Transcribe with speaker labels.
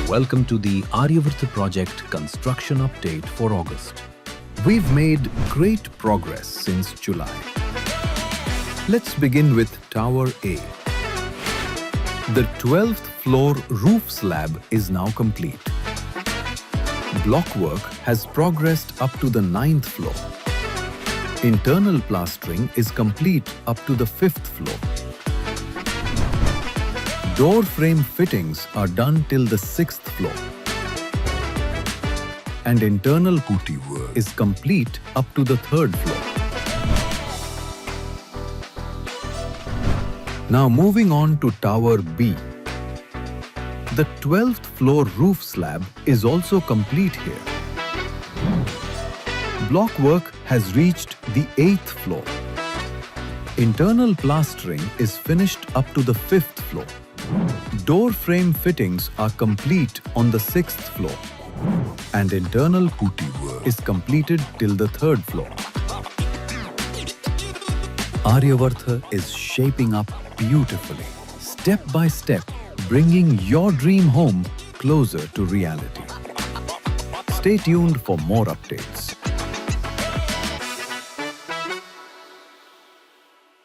Speaker 1: Welcome to the Aryavarta project construction update for August. We've made great progress since July. Let's begin with Tower A. The 12th floor roof slab is now complete. Block work has progressed up to the 9th floor. Internal plastering is complete up to the 5th floor. Door frame fittings are done till the 6th floor. And internal putty work is complete up to the 3rd floor. Now moving on to Tower B. The 12th floor roof slab is also complete here. Block work has reached the 8th floor. Internal plastering is finished up to the 5th floor. Door frame fittings are complete on the 6th floor. And internal putty work is completed till the 3rd floor. Aryavarta is shaping up beautifully, step by step, bringing your dream home closer to reality. Stay tuned for more updates.